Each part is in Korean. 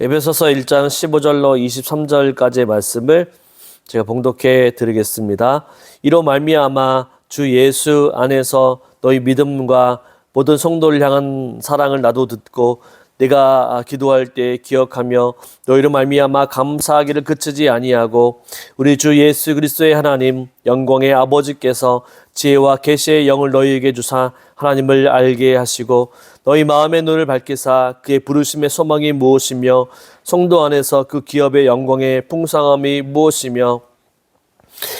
에베소서 1장 15절로 23절까지의 말씀을 제가 봉독해 드리겠습니다. 이로 말미암아 주 예수 안에서 너희 믿음과 모든 성도를 향한 사랑을 나도 듣고 내가 기도할 때 기억하며 너희로 말미암아 감사하기를 그치지 아니하고 우리 주 예수 그리스도의 하나님 영광의 아버지께서 지혜와 계시의 영을 너희에게 주사 하나님을 알게 하시고 너희 마음의 눈을 밝히사 그의 부르심의 소망이 무엇이며 성도 안에서 그 기업의 영광의 풍성함이 무엇이며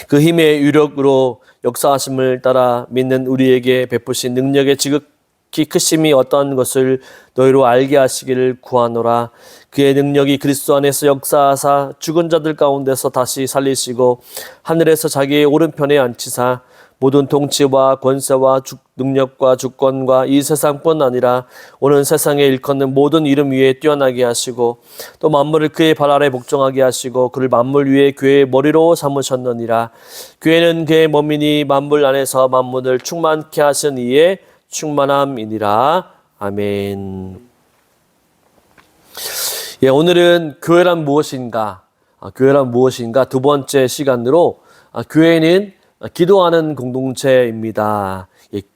그 힘의 유력으로 역사하심을 따라 믿는 우리에게 베푸신 능력의 지극히 크심이 어떠한 것을 너희로 알게 하시기를 구하노라. 그의 능력이 그리스도 안에서 역사하사 죽은 자들 가운데서 다시 살리시고 하늘에서 자기의 오른편에 앉히사 모든 통치와 권세와 능력과 주권과 이 세상뿐 아니라 오는 세상에 일컫는 모든 이름 위에 뛰어나게 하시고 또 만물을 그의 발 아래 복종하게 하시고 그를 만물 위에 교회의 머리로 삼으셨느니라. 교회는 그의 몸이니 만물 안에서 만물을 충만케 하신 이의 충만함이니라. 아멘. 오늘은 교회란 무엇인가? 교회란 무엇인가? 두 번째 시간으로 교회는 기도하는 공동체입니다.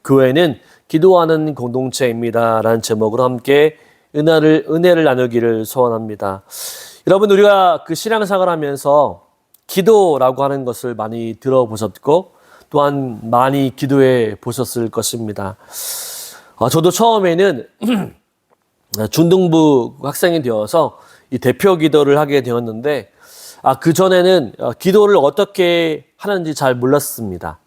교회는 기도하는 공동체입니다. 라는 제목으로 함께 은혜를 나누기를 소원합니다. 여러분, 우리가 그 신앙생활 하면서 기도라고 하는 것을 많이 들어보셨고 또한 많이 기도해 보셨을 것입니다. 저도 처음에는 중등부 학생이 되어서 이 대표 기도를 하게 되었는데 그전에는 기도를 어떻게 하는지 잘 몰랐습니다.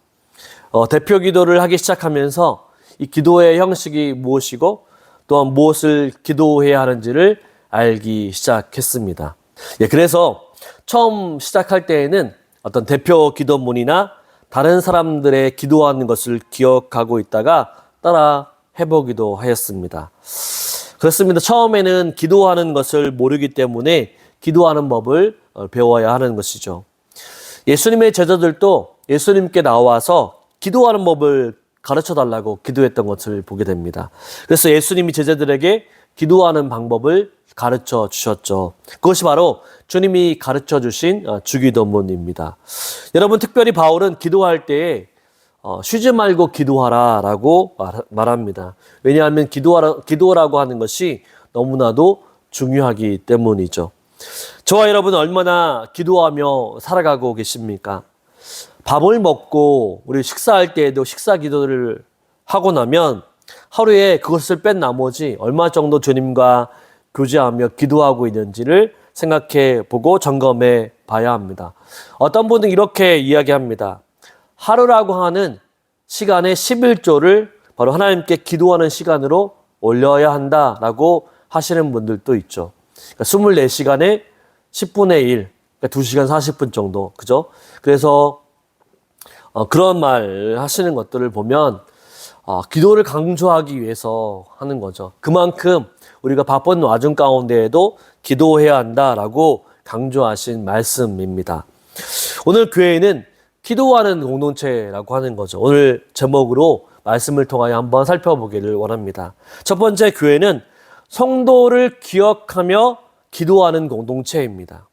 대표 기도를 하기 시작하면서 이 기도의 형식이 무엇이고 또한 무엇을 기도해야 하는지를 알기 시작했습니다. 그래서 처음 시작할 때에는 어떤 대표 기도문이나 다른 사람들의 기도하는 것을 기억하고 있다가 따라 해보기도 하였습니다. 그렇습니다. 처음에는 기도하는 것을 모르기 때문에 기도하는 법을 배워야 하는 것이죠. 예수님의 제자들도 예수님께 나와서 기도하는 법을 가르쳐 달라고 기도했던 것을 보게 됩니다. 그래서 예수님이 제자들에게 기도하는 방법을 가르쳐 주셨죠. 그것이 바로 주님이 가르쳐 주신 주기도문입니다. 여러분, 특별히 바울은 기도할 때에 쉬지 말고 기도하라 라고 말합니다. 왜냐하면 기도라고 하는 것이 너무나도 중요하기 때문이죠. 저와 여러분은 얼마나 기도하며 살아가고 계십니까? 밥을 먹고 우리 식사할 때에도 식사 기도를 하고 나면 하루에 그것을 뺀 나머지 얼마 정도 주님과 교제하며 기도하고 있는지를 생각해 보고 점검해 봐야 합니다. 어떤 분은 이렇게 이야기합니다. 하루라고 하는 시간의 11조를 바로 하나님께 기도하는 시간으로 올려야 한다라고 하시는 분들도 있죠. 그러니까 24시간에 10분의 1, 그러니까 2시간 40분 정도, 그죠? 그래서 그런 말 하시는 것들을 보면 기도를 강조하기 위해서 하는 거죠. 그만큼 우리가 바쁜 와중 가운데에도 기도해야 한다라고 강조하신 말씀입니다. 오늘 교회는 기도하는 공동체라고 하는 거죠. 오늘 제목으로 말씀을 통하여 한번 살펴보기를 원합니다. 첫 번째, 교회는 성도를 기억하며 기도하는 공동체입니다.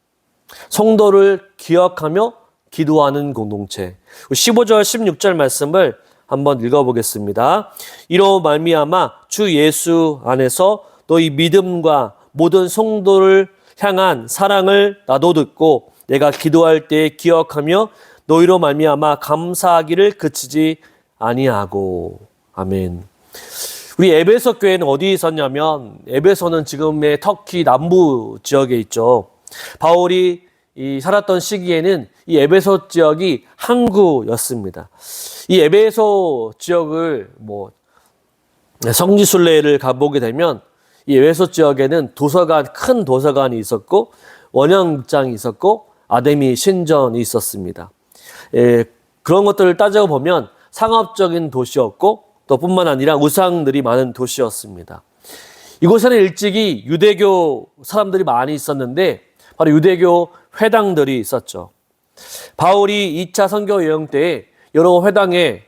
성도를 기억하며 기도하는 공동체. 15절 16절 말씀을 한번 읽어보겠습니다. 이로 말미암아 주 예수 안에서 너희 믿음과 모든 성도를 향한 사랑을 나도 듣고 내가 기도할 때 기억하며 너희로 말미암아 감사하기를 그치지 아니하고. 아멘. 우리 에베소 교회는 어디에 있었냐면 에베소는 지금의 터키 남부 지역에 있죠. 바울이 살았던 시기에는 이 에베소 지역이 항구였습니다. 이 에베소 지역을 성지순례를 가보게 되면 이 에베소 지역에는 큰 도서관이 있었고 원형장이 있었고 아데미 신전이 있었습니다. 그런 것들을 따져보면 상업적인 도시였고 또 뿐만 아니라 우상들이 많은 도시였습니다. 이곳에는 일찍이 유대교 사람들이 많이 있었는데 바로 유대교 회당들이 있었죠. 바울이 2차 선교 여행 때에 여러 회당에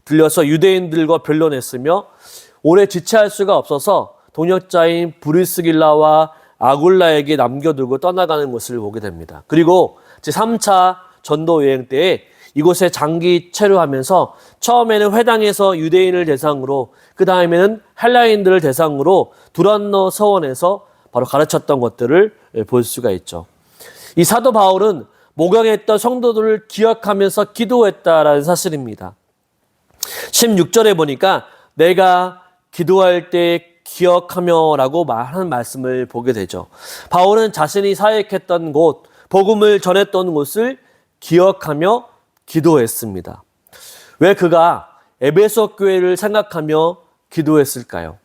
들려서 유대인들과 변론했으며 오래 지체할 수가 없어서 동역자인 브리스길라와 아굴라에게 남겨두고 떠나가는 것을 보게 됩니다. 그리고 제3차 전도 여행 때에 이곳에 장기 체류하면서 처음에는 회당에서 유대인을 대상으로, 그 다음에는 헬라인들을 대상으로 두란노 서원에서 바로 가르쳤던 것들을 볼 수가 있죠. 이 사도 바울은 목양했던 성도들을 기억하면서 기도했다라는 사실입니다. 16절에 보니까 내가 기도할 때 기억하며 라고 하는 말씀을 보게 되죠. 바울은 자신이 사역했던 곳, 복음을 전했던 곳을 기억하며 기도했습니다. 왜 그가 에베소 교회를 생각하며 기도했을까요?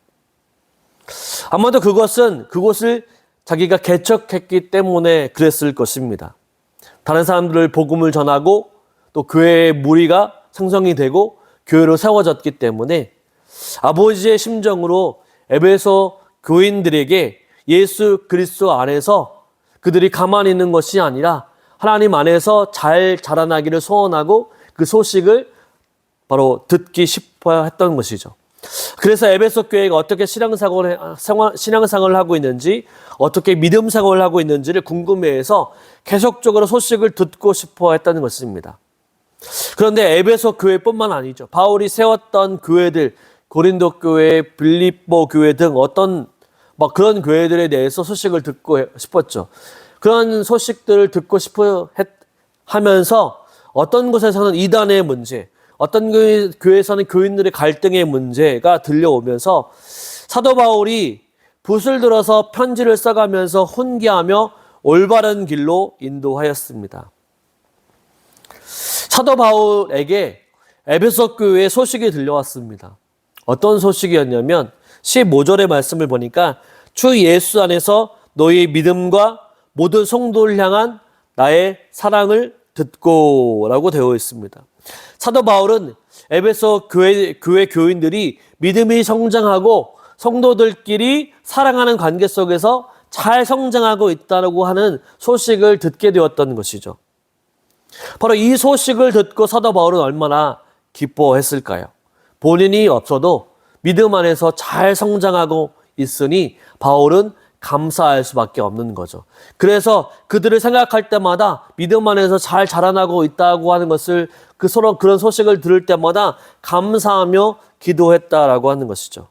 아마도 그곳을 자기가 개척했기 때문에 그랬을 것입니다. 다른 사람들을 복음을 전하고 또 교회의 무리가 생성이 되고 교회로 세워졌기 때문에 아버지의 심정으로 에베소 교인들에게 예수 그리스도 안에서 그들이 가만히 있는 것이 아니라 하나님 안에서 잘 자라나기를 소원하고 그 소식을 바로 듣기 싶어 했던 것이죠. 그래서 에베소 교회가 어떻게 신앙생활을 하고 있는지, 어떻게 믿음생활을 하고 있는지를 궁금해해서 계속적으로 소식을 듣고 싶어 했다는 것입니다. 그런데 에베소 교회뿐만 아니죠. 바울이 세웠던 교회들, 고린도 교회, 빌립보 교회 등 어떤 그런 교회들에 대해서 소식을 듣고 싶었죠. 그런 소식들을 듣고 싶어 하면서 어떤 곳에서는 이단의 문제, 어떤 교회에서는 교인들의 갈등의 문제가 들려오면서 사도 바울이 붓을 들어서 편지를 써가면서 훈계하며 올바른 길로 인도하였습니다. 사도 바울에게 에베소 교회의 소식이 들려왔습니다. 어떤 소식이었냐면 15절의 말씀을 보니까 주 예수 안에서 너희의 믿음과 모든 성도를 향한 나의 사랑을 듣고 라고 되어 있습니다. 사도 바울은 에베소 교회 교인들이 믿음이 성장하고 성도들끼리 사랑하는 관계 속에서 잘 성장하고 있다고 하는 소식을 듣게 되었던 것이죠. 바로 이 소식을 듣고 사도 바울은 얼마나 기뻐했을까요? 본인이 없어도 믿음 안에서 잘 성장하고 있으니 바울은 감사할 수밖에 없는 거죠. 그래서 그들을 생각할 때마다 믿음 안에서 잘 자라나고 있다고 하는 것을 서로 그런 소식을 들을 때마다 감사하며 기도했다라고 하는 것이죠.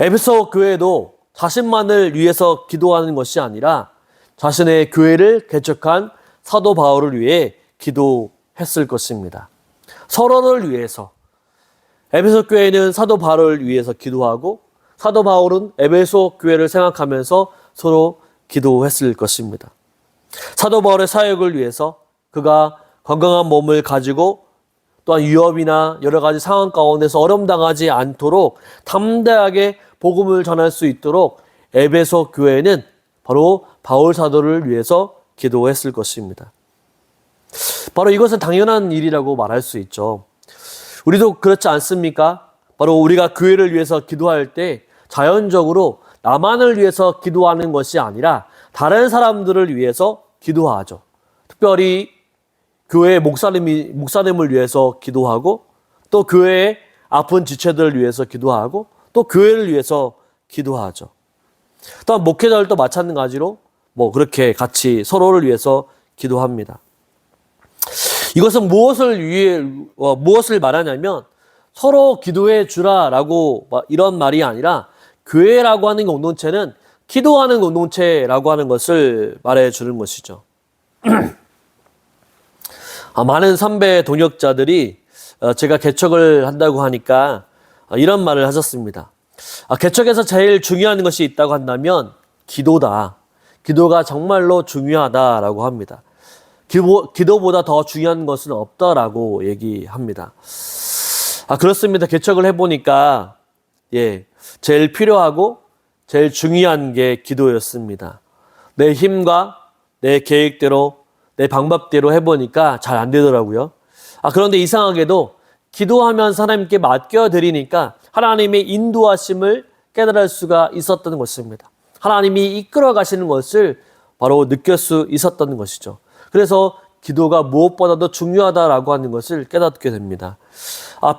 에베소 교회도 자신만을 위해서 기도하는 것이 아니라 자신의 교회를 개척한 사도 바울을 위해 기도했을 것입니다. 서로를 위해서. 에베소 교회는 사도 바울을 위해서 기도하고 사도 바울은 에베소 교회를 생각하면서 서로 기도했을 것입니다. 사도 바울의 사역을 위해서 그가 건강한 몸을 가지고 또한 위협이나 여러 가지 상황 가운데서 어려움당하지 않도록 담대하게 복음을 전할 수 있도록 에베소 교회는 바로 바울 사도를 위해서 기도했을 것입니다. 바로 이것은 당연한 일이라고 말할 수 있죠. 우리도 그렇지 않습니까? 바로 우리가 교회를 위해서 기도할 때 자연적으로 나만을 위해서 기도하는 것이 아니라 다른 사람들을 위해서 기도하죠. 특별히 교회 목사님을 위해서 기도하고 또 교회의 아픈 지체들을 위해서 기도하고 또 교회를 위해서 기도하죠. 또한 목회자들도 마찬가지로 그렇게 같이 서로를 위해서 기도합니다. 이것은 무엇을 말하냐면 서로 기도해 주라라고 이런 말이 아니라 교회라고 하는 공동체는 기도하는 공동체라고 하는 것을 말해 주는 것이죠. 많은 선배 동역자들이 제가 개척을 한다고 하니까 이런 말을 하셨습니다. 개척에서 제일 중요한 것이 있다고 한다면 기도다. 기도가 정말로 중요하다라고 합니다. 기도보다 더 중요한 것은 없다라고 얘기합니다. 그렇습니다. 개척을 해보니까 제일 필요하고 제일 중요한 게 기도였습니다. 내 힘과 내 계획대로 내 방법대로 해보니까 잘 안 되더라고요. 그런데 이상하게도 기도하면서 하나님께 맡겨드리니까 하나님의 인도하심을 깨달을 수가 있었던 것입니다. 하나님이 이끌어 가시는 것을 바로 느낄 수 있었던 것이죠. 그래서 기도가 무엇보다도 중요하다라고 하는 것을 깨닫게 됩니다.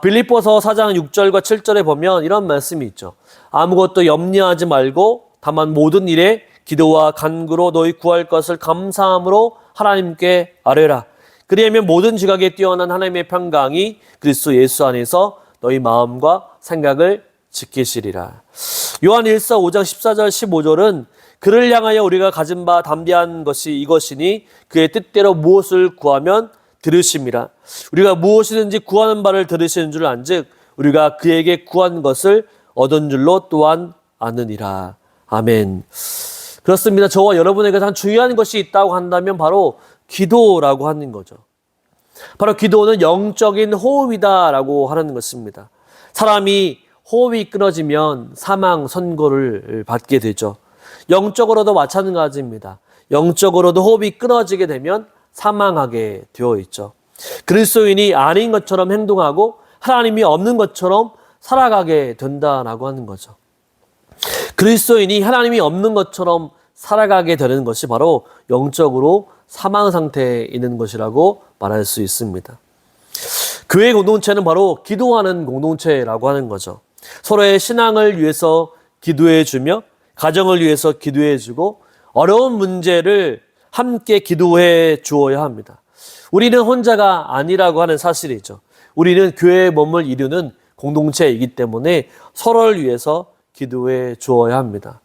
빌립보서 4장 6절과 7절에 보면 이런 말씀이 있죠. 아무것도 염려하지 말고 다만 모든 일에 기도와 간구로 너희 구할 것을 감사함으로 하나님께 아뢰라. 그리하면 모든 지각에 뛰어난 하나님의 평강이 그리스도 예수 안에서 너희 마음과 생각을 지키시리라. 요한 1서 5장 14절 15절은 그를 향하여 우리가 가진 바 담대한 것이 이것이니 그의 뜻대로 무엇을 구하면 들으심이라. 우리가 무엇이든지 구하는 바를 들으시는 줄 안즉 우리가 그에게 구한 것을 얻은 줄로 또한 아느니라. 아멘. 그렇습니다. 저와 여러분에게 가장 중요한 것이 있다고 한다면 바로 기도라고 하는 거죠. 바로 기도는 영적인 호흡이다라고 하는 것입니다. 사람이 호흡이 끊어지면 사망 선고를 받게 되죠. 영적으로도 마찬가지입니다. 영적으로도 호흡이 끊어지게 되면 사망하게 되어 있죠. 그리스도인이 아닌 것처럼 행동하고 하나님이 없는 것처럼 살아가게 된다라고 하는 거죠. 그리스도인이 하나님이 없는 것처럼 살아가게 되는 것이 바로 영적으로 사망 상태에 있는 것이라고 말할 수 있습니다. 교회 공동체는 바로 기도하는 공동체라고 하는 거죠. 서로의 신앙을 위해서 기도해 주며 가정을 위해서 기도해 주고 어려운 문제를 함께 기도해 주어야 합니다. 우리는 혼자가 아니라고 하는 사실이죠. 우리는 교회의 몸을 이루는 공동체이기 때문에 서로를 위해서 기도해 주어야 합니다.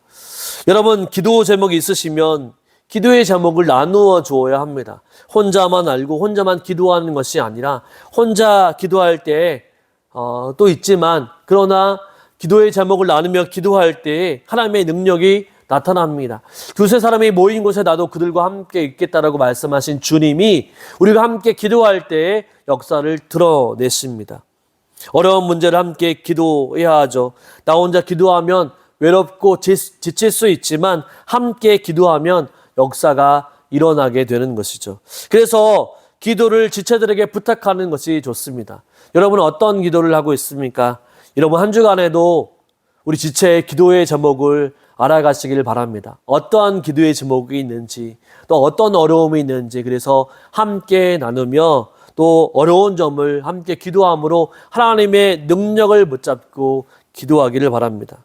여러분, 기도 제목이 있으시면 기도의 제목을 나누어 주어야 합니다. 혼자만 알고 혼자만 기도하는 것이 아니라 혼자 기도할 때 또 있지만 그러나 기도의 제목을 나누며 기도할 때 하나님의 능력이 나타납니다. 두세 사람이 모인 곳에 나도 그들과 함께 있겠다라고 말씀하신 주님이 우리가 함께 기도할 때의 역사를 드러내십니다. 어려운 문제를 함께 기도해야 하죠. 나 혼자 기도하면 외롭고 지칠 수 있지만 함께 기도하면 역사가 일어나게 되는 것이죠. 그래서 기도를 지체들에게 부탁하는 것이 좋습니다. 여러분 어떤 기도를 하고 있습니까? 여러분 한 주간에도 우리 지체의 기도의 제목을 알아가시길 바랍니다. 어떠한 기도의 제목이 있는지 또 어떤 어려움이 있는지 그래서 함께 나누며 또 어려운 점을 함께 기도함으로 하나님의 능력을 붙잡고 기도하기를 바랍니다.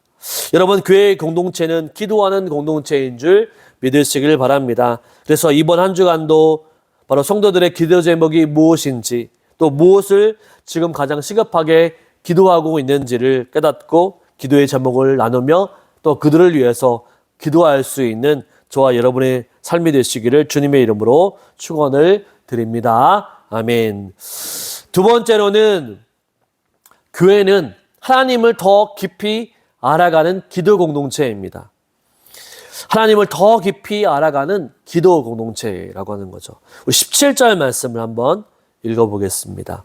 여러분 교회의 공동체는 기도하는 공동체인 줄 믿으시길 바랍니다. 그래서 이번 한 주간도 바로 성도들의 기도 제목이 무엇인지 또 무엇을 지금 가장 시급하게 기도하고 있는지를 깨닫고 기도의 제목을 나누며 또 그들을 위해서 기도할 수 있는 저와 여러분의 삶이 되시기를 주님의 이름으로 축원을 드립니다. 아멘. 두 번째로는 교회는 하나님을 더 깊이 알아가는 기도 공동체입니다. 하나님을 더 깊이 알아가는 기도 공동체라고 하는 거죠. 우리 17절 말씀을 한번 읽어보겠습니다.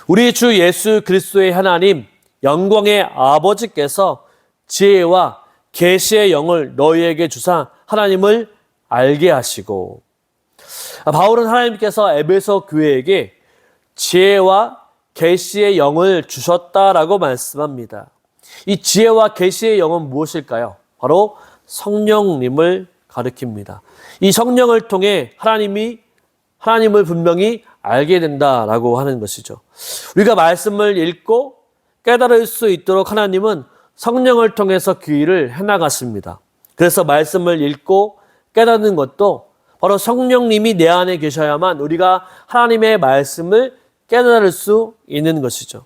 우리 주 예수 그리스도의 하나님 영광의 아버지께서 지혜와 계시의 영을 너희에게 주사 하나님을 알게 하시고. 바울은 하나님께서 에베소 교회에게 지혜와 계시의 영을 주셨다라고 말씀합니다. 이 지혜와 계시의 영은 무엇일까요? 바로 성령님을 가리킵니다. 이 성령을 통해 하나님을 분명히 알게 된다라고 하는 것이죠. 우리가 말씀을 읽고 깨달을 수 있도록 하나님은 성령을 통해서 그 일을 해나가십니다. 그래서 말씀을 읽고 깨닫는 것도 바로 성령님이 내 안에 계셔야만 우리가 하나님의 말씀을 깨달을 수 있는 것이죠.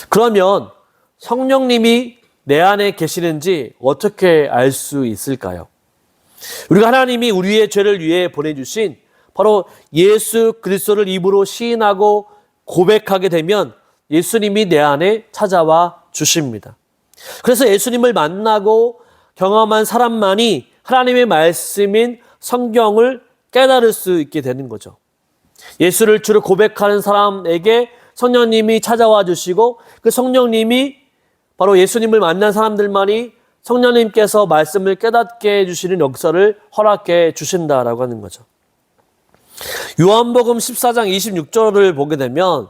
그러면 성령님이 내 안에 계시는지 어떻게 알 수 있을까요? 우리가 하나님이 우리의 죄를 위해 보내주신 바로 예수 그리스도를 입으로 시인하고 고백하게 되면 예수님이 내 안에 찾아와 주십니다. 그래서 예수님을 만나고 경험한 사람만이 하나님의 말씀인 성경을 깨달을 수 있게 되는 거죠. 예수를 주로 고백하는 사람에게 성령님이 찾아와 주시고 그 성령님이 바로 예수님을 만난 사람들만이 성령님께서 말씀을 깨닫게 해주시는 역사를 허락해 주신다라고 하는 거죠. 요한복음 14장 26절을 보게 되면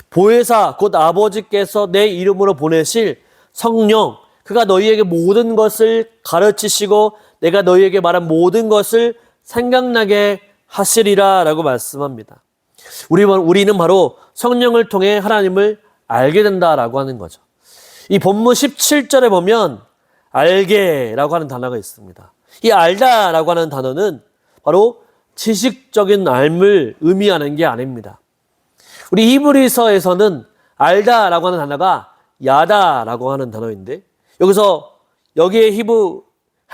보혜사 곧 아버지께서 내 이름으로 보내실 성령 그가 너희에게 모든 것을 가르치시고 내가 너희에게 말한 모든 것을 생각나게 하시리라 라고 말씀합니다. 우리는 바로 성령을 통해 하나님을 알게 된다라고 하는 거죠. 이 본문 17절에 보면 알게라고 하는 단어가 있습니다. 이 알다라고 하는 단어는 바로 지식적인 알을 의미하는 게 아닙니다. 우리 히브리서에서는 알다라고 하는 단어가 야다라고 하는 단어인데 여기에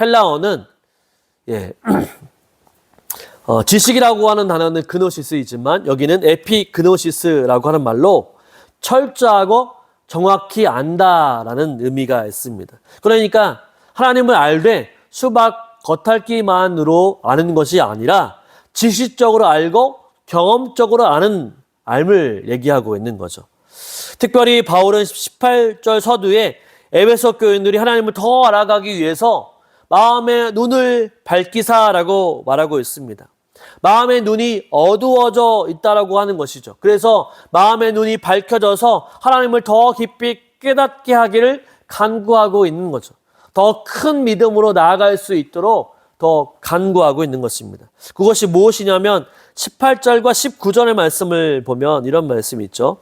헬라어는 지식이라고 하는 단어는 그노시스이지만 여기는 에피그노시스라고 하는 말로 철저하고 정확히 안다라는 의미가 있습니다. 그러니까 하나님을 알되 수박 겉핥기만으로 아는 것이 아니라 지식적으로 알고 경험적으로 아는 알을 얘기하고 있는 거죠. 특별히 바울은 18절 서두에 에베소 교인들이 하나님을 더 알아가기 위해서 마음의 눈을 밝히사라고 말하고 있습니다. 마음의 눈이 어두워져 있다라고 하는 것이죠. 그래서 마음의 눈이 밝혀져서 하나님을 더 깊이 깨닫게 하기를 간구하고 있는 거죠. 더 큰 믿음으로 나아갈 수 있도록 더 간구하고 있는 것입니다. 그것이 무엇이냐면 18절과 19절의 말씀을 보면 이런 말씀이 있죠.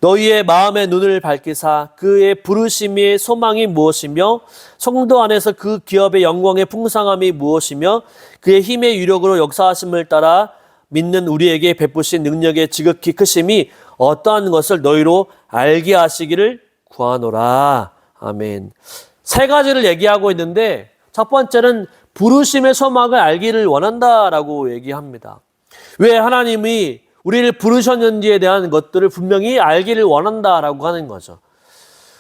너희의 마음의 눈을 밝히사 그의 부르심의 소망이 무엇이며 성도 안에서 그 기업의 영광의 풍성함이 무엇이며 그의 힘의 유력으로 역사하심을 따라 믿는 우리에게 베푸신 능력의 지극히 크심이 어떠한 것을 너희로 알게 하시기를 구하노라. 아멘. 세 가지를 얘기하고 있는데 첫 번째는 부르심의 소망을 알기를 원한다라고 얘기합니다. 왜 하나님이 우리를 부르셨는지에 대한 것들을 분명히 알기를 원한다라고 하는 거죠.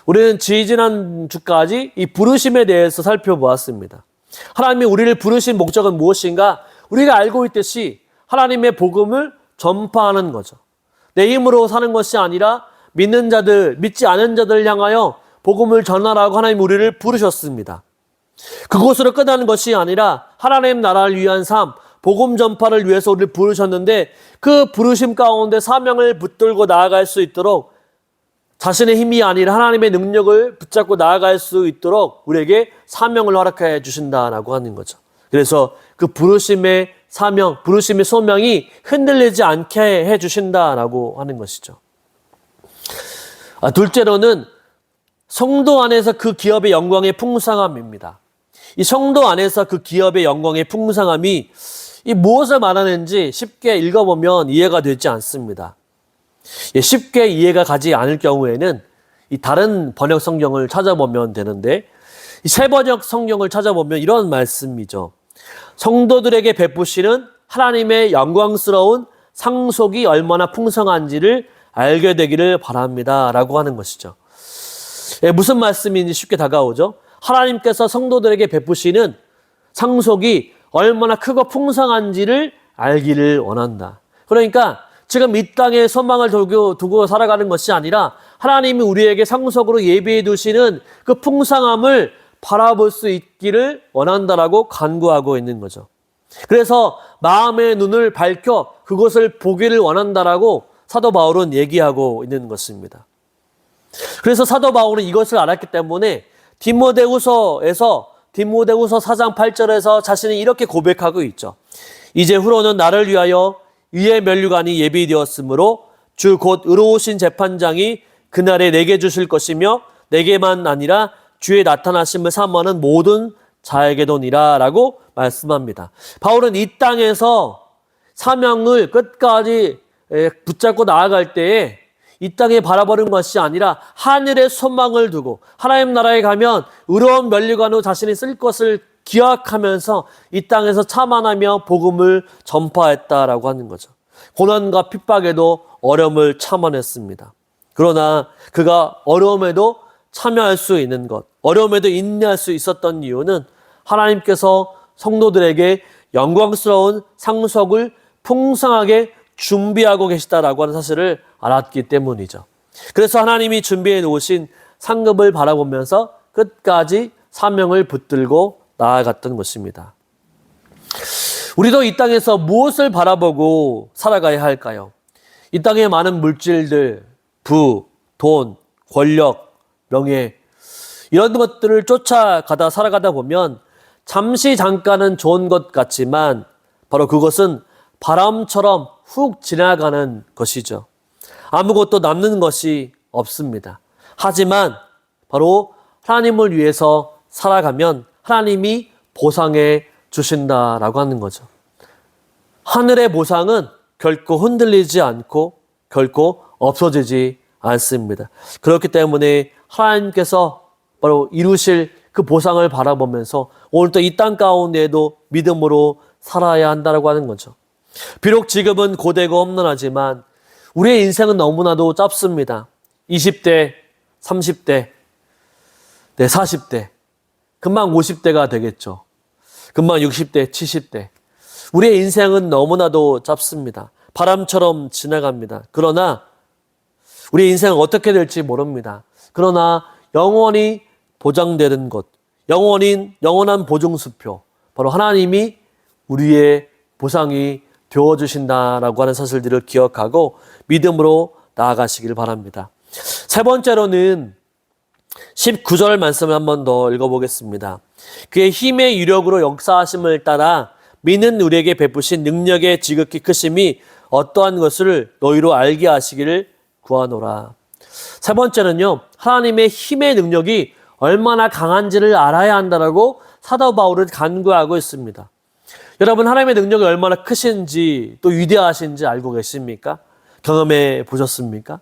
우리는 지난 주까지 이 부르심에 대해서 살펴보았습니다. 하나님이 우리를 부르신 목적은 무엇인가? 우리가 알고 있듯이 하나님의 복음을 전파하는 거죠. 내 힘으로 사는 것이 아니라 믿는 자들, 믿지 않은 자들을 향하여 복음을 전하라고 하나님 우리를 부르셨습니다. 그곳으로 끝나는 것이 아니라 하나님 나라를 위한 삶, 복음 전파를 위해서 우리를 부르셨는데 그 부르심 가운데 사명을 붙들고 나아갈 수 있도록 자신의 힘이 아니라 하나님의 능력을 붙잡고 나아갈 수 있도록 우리에게 사명을 허락해 주신다라고 하는 거죠. 그래서 그 부르심의 사명, 부르심의 소명이 흔들리지 않게 해 주신다라고 하는 것이죠. 둘째로는 성도 안에서 그 기업의 영광의 풍성함입니다. 이 성도 안에서 그 기업의 영광의 풍성함이 이 무엇을 말하는지 쉽게 읽어보면 이해가 되지 않습니다. 쉽게 이해가 가지 않을 경우에는 이 다른 번역 성경을 찾아보면 되는데 이 새 번역 성경을 찾아보면 이런 말씀이죠. 성도들에게 베푸시는 하나님의 영광스러운 상속이 얼마나 풍성한지를 알게 되기를 바랍니다. 라고 하는 것이죠. 무슨 말씀인지 쉽게 다가오죠. 하나님께서 성도들에게 베푸시는 상속이 얼마나 크고 풍성한지를 알기를 원한다. 그러니까 지금 이 땅에 소망을 두고 살아가는 것이 아니라 하나님이 우리에게 상속으로 예비해 두시는 그 풍성함을 바라볼 수 있기를 원한다라고 간구하고 있는 거죠. 그래서 마음의 눈을 밝혀 그것을 보기를 원한다라고 사도 바울은 얘기하고 있는 것입니다. 그래서 사도 바울은 이것을 알았기 때문에 디모데후서 4장 8절에서 자신이 이렇게 고백하고 있죠. 이제 후로는 나를 위하여 위의 면류관이 예비되었으므로 주 곧 의로우신 재판장이 그날에 내게 주실 것이며 내게만 아니라 주의 나타나심을 사모하는 모든 자에게도니라 라고 말씀합니다. 바울은 이 땅에서 사명을 끝까지 붙잡고 나아갈 때에 이 땅에 바라보는 것이 아니라 하늘의 소망을 두고 하나님 나라에 가면 의로운 면류관으로 자신이 쓸 것을 기억하면서 이 땅에서 참아나며 복음을 전파했다라고 하는 거죠. 고난과 핍박에도 어려움을 참아냈습니다. 그러나 그가 어려움에도 참여할 수 있는 것, 어려움에도 인내할 수 있었던 이유는 하나님께서 성도들에게 영광스러운 상속을 풍성하게 준비하고 계시다라고 하는 사실을 알았기 때문이죠. 그래서 하나님이 준비해 놓으신 상급을 바라보면서 끝까지 사명을 붙들고 나아갔던 것입니다. 우리도 이 땅에서 무엇을 바라보고 살아가야 할까요? 이 땅의 많은 물질들, 부, 돈, 권력, 명예 이런 것들을 쫓아가다 살아가다 보면 잠깐은 좋은 것 같지만 바로 그것은 바람처럼 훅 지나가는 것이죠. 아무것도 남는 것이 없습니다. 하지만 바로 하나님을 위해서 살아가면 하나님이 보상해 주신다라고 하는 거죠. 하늘의 보상은 결코 흔들리지 않고 결코 없어지지 않습니다. 그렇기 때문에 하나님께서 바로 이루실 그 보상을 바라보면서 오늘 또 이 땅 가운데에도 믿음으로 살아야 한다고 하는 거죠. 비록 지금은 고되고 험난하지만 우리의 인생은 너무나도 짧습니다. 20대, 30대, 40대, 금방 50대가 되겠죠. 금방 60대, 70대. 우리의 인생은 너무나도 짧습니다. 바람처럼 지나갑니다. 그러나 우리의 인생은 어떻게 될지 모릅니다. 그러나 영원히 보장되는 것, 영원한 보증수표, 바로 하나님이 우리의 보상이 되어주신다라고 하는 사실들을 기억하고 믿음으로 나아가시길 바랍니다. 세 번째로는 19절 말씀을 한 번 더 읽어보겠습니다. 그의 힘의 유력으로 역사하심을 따라 믿는 우리에게 베푸신 능력의 지극히 크심이 어떠한 것을 너희로 알게 하시기를 구하노라. 세 번째는요, 하나님의 힘의 능력이 얼마나 강한지를 알아야 한다라고 사도 바울은 간구하고 있습니다. 여러분, 하나님의 능력이 얼마나 크신지 또 위대하신지 알고 계십니까? 경험해 보셨습니까?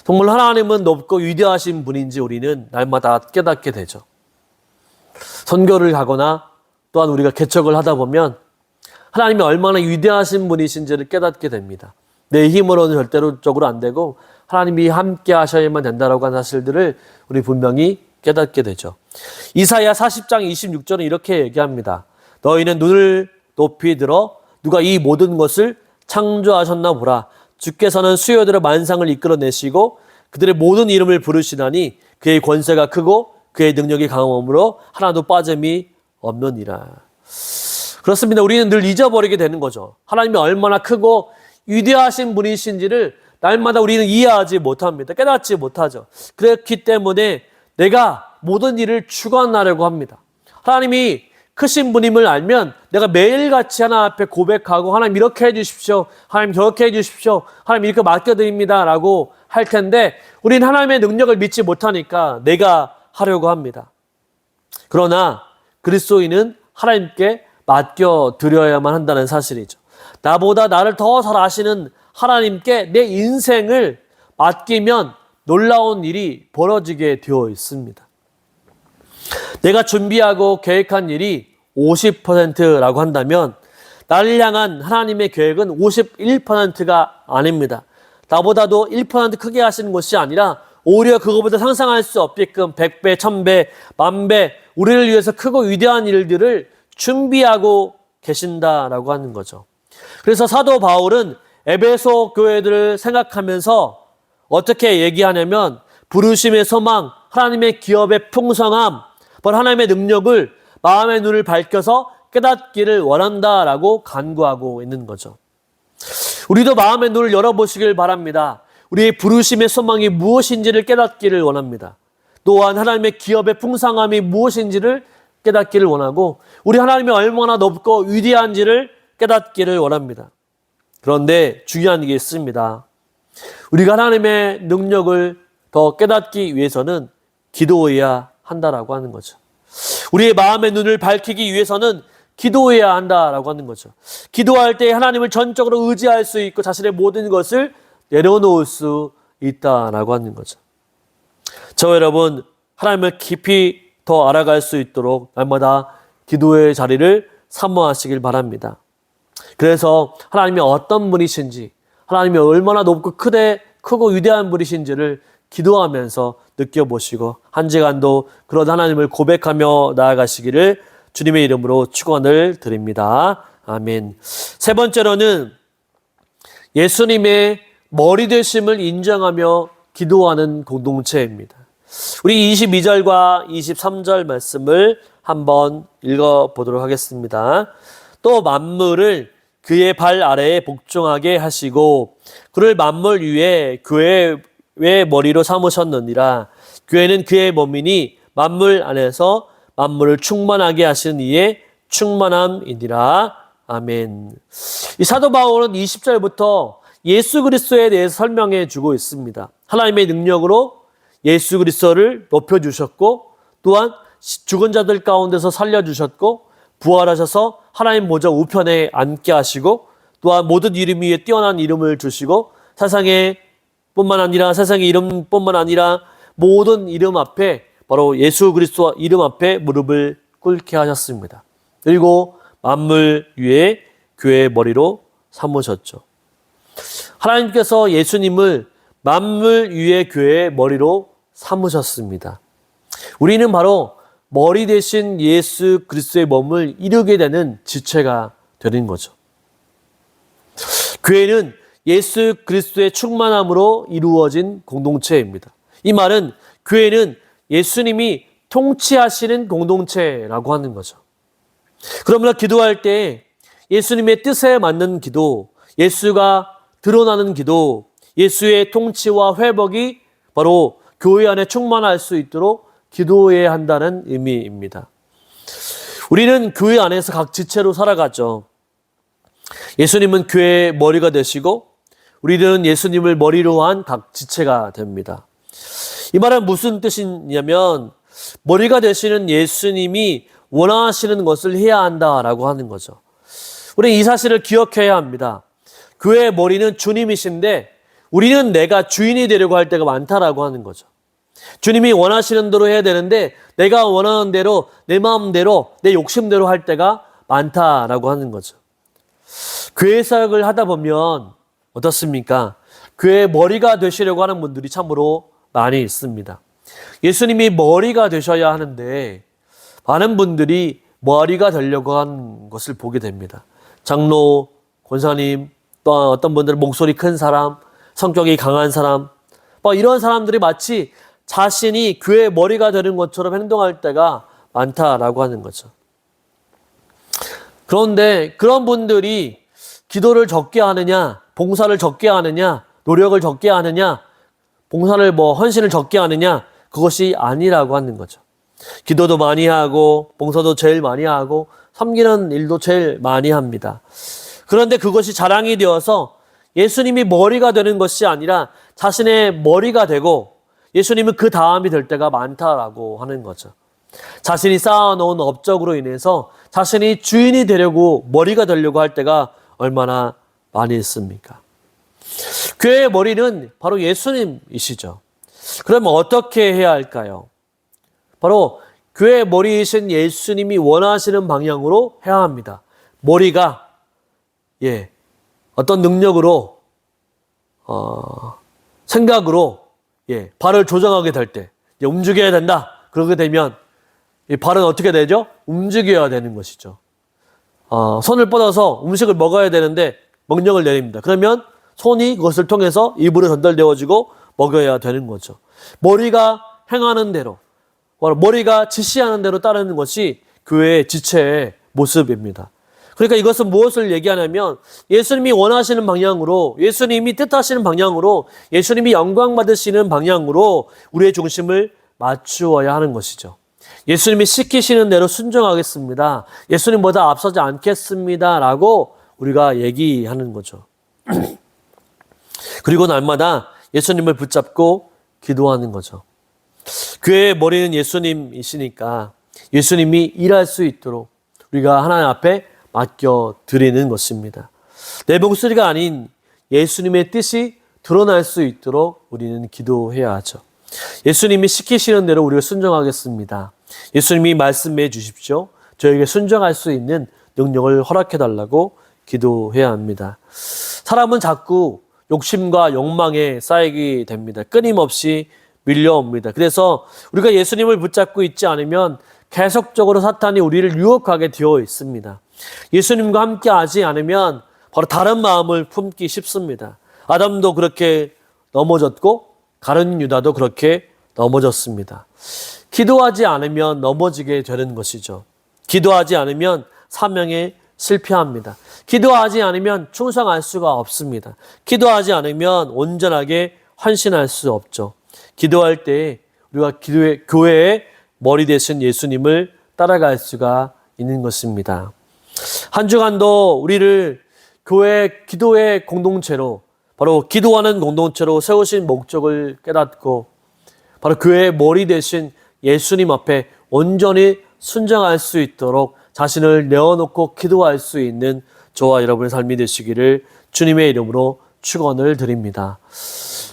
정말 하나님은 높고 위대하신 분인지 우리는 날마다 깨닫게 되죠. 선교를 가거나 또한 우리가 개척을 하다 보면 하나님이 얼마나 위대하신 분이신지를 깨닫게 됩니다. 내 힘으로는 절대적으로 안 되고 하나님이 함께 하셔야만 된다라고 하는 사실들을 우리 분명히 깨닫게 되죠. 이사야 40장 26절은 이렇게 얘기합니다. 너희는 눈을 높이 들어 누가 이 모든 것을 창조하셨나 보라. 주께서는 수요들의 만상을 이끌어내시고 그들의 모든 이름을 부르시나니 그의 권세가 크고 그의 능력이 강함으로 하나도 빠짐이 없느니라. 그렇습니다. 우리는 늘 잊어버리게 되는 거죠. 하나님이 얼마나 크고 위대하신 분이신지를 날마다 우리는 이해하지 못합니다. 깨닫지 못하죠. 그렇기 때문에 내가 모든 일을 주관하려고 합니다. 하나님이 크신 분임을 알면 내가 매일같이 하나님 앞에 고백하고 하나님 이렇게 해주십시오. 하나님 저렇게 해주십시오. 하나님 이렇게 맡겨드립니다. 라고 할 텐데 우리는 하나님의 능력을 믿지 못하니까 내가 하려고 합니다. 그러나 그리스도인은 하나님께 맡겨드려야만 한다는 사실이죠. 나보다 나를 더 잘 아시는 하나님께 내 인생을 맡기면 놀라운 일이 벌어지게 되어 있습니다. 내가 준비하고 계획한 일이 50%라고 한다면 나를 향한 하나님의 계획은 51%가 아닙니다. 나보다도 1% 크게 하시는 것이 아니라 오히려 그거보다 상상할 수 없게끔 100배, 1000배, 10,000배 우리를 위해서 크고 위대한 일들을 준비하고 계신다라고 하는 거죠. 그래서 사도 바울은 에베소 교회들을 생각하면서 어떻게 얘기하냐면 부르심의 소망, 하나님의 기업의 풍성함, 바로 하나님의 능력을 마음의 눈을 밝혀서 깨닫기를 원한다라고 간구하고 있는 거죠. 우리도 마음의 눈을 열어보시길 바랍니다. 우리의 부르심의 소망이 무엇인지를 깨닫기를 원합니다. 또한 하나님의 기업의 풍성함이 무엇인지를 깨닫기를 원하고 우리 하나님이 얼마나 높고 위대한지를 깨닫기를 원합니다. 그런데 중요한 게 있습니다. 우리가 하나님의 능력을 더 깨닫기 위해서는 기도해야 한다라고 하는 거죠. 우리의 마음의 눈을 밝히기 위해서는 기도해야 한다라고 하는 거죠. 기도할 때 하나님을 전적으로 의지할 수 있고 자신의 모든 것을 내려놓을 수 있다라고 하는 거죠. 저 여러분, 하나님을 깊이 더 알아갈 수 있도록 날마다 기도의 자리를 사모하시길 바랍니다. 그래서 하나님이 어떤 분이신지, 하나님이 얼마나 높고 크고 위대한 분이신지를 기도하면서 느껴보시고 한 주간도 그런 하나님을 고백하며 나아가시기를 주님의 이름으로 축원을 드립니다. 아멘. 세 번째로는 예수님의 머리 되심을 인정하며 기도하는 공동체입니다. 우리 22절과 23절 말씀을 한번 읽어보도록 하겠습니다. 또 만물을 그의 발 아래에 복종하게 하시고 그를 만물 위에 교회의 머리로 삼으셨느니라. 교회는 그의 몸이니 만물 안에서 만물을 충만하게 하시는 이의 충만함이니라. 아멘. 이 사도 바울은 20절부터 예수 그리스도에 대해서 설명해 주고 있습니다. 하나님의 능력으로 예수 그리스도를 높여주셨고 또한 죽은 자들 가운데서 살려주셨고 부활하셔서 하나님 보좌 우편에 앉게 하시고 또한 모든 이름 위에 뛰어난 이름을 주시고 세상의 이름뿐만 아니라 모든 이름 앞에 바로 예수 그리스도 이름 앞에 무릎을 꿇게 하셨습니다. 그리고 만물 위에 교회의 머리로 삼으셨죠. 하나님께서 예수님을 만물 위의 교회의 머리로 삼으셨습니다. 우리는 바로 머리 대신 예수 그리스도의 몸을 이루게 되는 지체가 되는 거죠. 교회는 예수 그리스도의 충만함으로 이루어진 공동체입니다. 이 말은 교회는 예수님이 통치하시는 공동체라고 하는 거죠. 그러므로 기도할 때 예수님의 뜻에 맞는 기도, 예수가 드러나는 기도, 예수의 통치와 회복이 바로 교회 안에 충만할 수 있도록 기도해야 한다는 의미입니다. 우리는 교회 안에서 각 지체로 살아가죠. 예수님은 교회의 머리가 되시고 우리들은 예수님을 머리로 한 각 지체가 됩니다. 이 말은 무슨 뜻이냐면 머리가 되시는 예수님이 원하시는 것을 해야 한다라고 하는 거죠. 우리는 이 사실을 기억해야 합니다. 교회의 머리는 주님이신데 우리는 내가 주인이 되려고 할 때가 많다라고 하는 거죠. 주님이 원하시는 대로 해야 되는데 내가 원하는 대로 내 마음대로 내 욕심대로 할 때가 많다라고 하는 거죠. 교회 사역을 하다 보면 어떻습니까? 교회의 머리가 되시려고 하는 분들이 참으로 많이 있습니다. 예수님이 머리가 되셔야 하는데 많은 분들이 머리가 되려고 하는 것을 보게 됩니다. 장로, 권사님, 또 어떤 분들은 목소리 큰 사람, 성격이 강한 사람, 이런 사람들이 마치 자신이 교회의 머리가 되는 것처럼 행동할 때가 많다라고 하는 거죠. 그런데 그런 분들이 기도를 적게 하느냐, 봉사를 적게 하느냐, 노력을 적게 하느냐, 봉사를 헌신을 적게 하느냐, 그것이 아니라고 하는 거죠. 기도도 많이 하고, 봉사도 제일 많이 하고, 섬기는 일도 제일 많이 합니다. 그런데 그것이 자랑이 되어서 예수님이 머리가 되는 것이 아니라 자신의 머리가 되고 예수님은 그 다음이 될 때가 많다라고 하는 거죠. 자신이 쌓아놓은 업적으로 인해서 자신이 주인이 되려고 머리가 되려고 할 때가 얼마나 많이 있습니까? 교회의 머리는 바로 예수님이시죠. 그러면 어떻게 해야 할까요? 바로 교회의 머리이신 예수님이 원하시는 방향으로 해야 합니다. 머리가 어떤 능력으로 생각으로 발을 조정하게 될 때 움직여야 된다. 그렇게 되면 이 발은 어떻게 되죠? 움직여야 되는 것이죠. 손을 뻗어서 음식을 먹어야 되는데 명령을 내립니다. 그러면 손이 그것을 통해서 입으로 전달되어지고 먹여야 되는 거죠. 머리가 행하는 대로, 머리가 지시하는 대로 따르는 것이 교회의 지체의 모습입니다. 그러니까 이것은 무엇을 얘기하냐면 예수님이 원하시는 방향으로, 예수님이 뜻하시는 방향으로, 예수님이 영광 받으시는 방향으로 우리의 중심을 맞추어야 하는 것이죠. 예수님이 시키시는 대로 순종하겠습니다. 예수님보다 앞서지 않겠습니다. 라고 우리가 얘기하는 거죠. 그리고 날마다 예수님을 붙잡고 기도하는 거죠. 교회의 머리는 예수님이시니까 예수님이 일할 수 있도록 우리가 하나님 앞에 맡겨드리는 것입니다. 내 목소리가 아닌 예수님의 뜻이 드러날 수 있도록 우리는 기도해야 하죠. 예수님이 시키시는 대로 우리가 순종하겠습니다. 예수님이 말씀해 주십시오. 저에게 순종할 수 있는 능력을 허락해달라고 기도해야 합니다. 사람은 자꾸 욕심과 욕망에 쌓이게 됩니다. 끊임없이 밀려옵니다. 그래서 우리가 예수님을 붙잡고 있지 않으면 계속적으로 사탄이 우리를 유혹하게 되어 있습니다. 예수님과 함께 하지 않으면 바로 다른 마음을 품기 쉽습니다. 아담도 그렇게 넘어졌고 가룟 유다도 그렇게 넘어졌습니다. 기도하지 않으면 넘어지게 되는 것이죠. 기도하지 않으면 사명에 실패합니다. 기도하지 않으면 충성할 수가 없습니다. 기도하지 않으면 온전하게 헌신할 수 없죠. 기도할 때 우리가 교회의 머리 되신 예수님을 따라갈 수가 있는 것입니다. 한 주간도 우리를 교회 기도의 공동체로, 바로 기도하는 공동체로 세우신 목적을 깨닫고 바로 그의 머리 대신 예수님 앞에 온전히 순종할 수 있도록 자신을 내어놓고 기도할 수 있는 저와 여러분의 삶이 되시기를 주님의 이름으로 축원을 드립니다.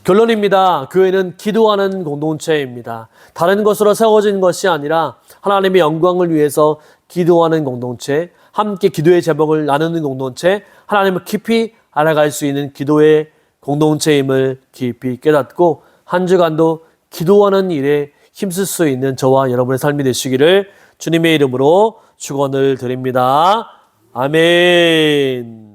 결론입니다. 교회는 기도하는 공동체입니다. 다른 것으로 세워진 것이 아니라 하나님의 영광을 위해서 기도하는 공동체, 함께 기도의 제목을 나누는 공동체, 하나님을 깊이 알아갈 수 있는 기도의 공동체임을 깊이 깨닫고 한 주간도 기도하는 일에 힘쓸 수 있는 저와 여러분의 삶이 되시기를 주님의 이름으로 축원을 드립니다. 아멘.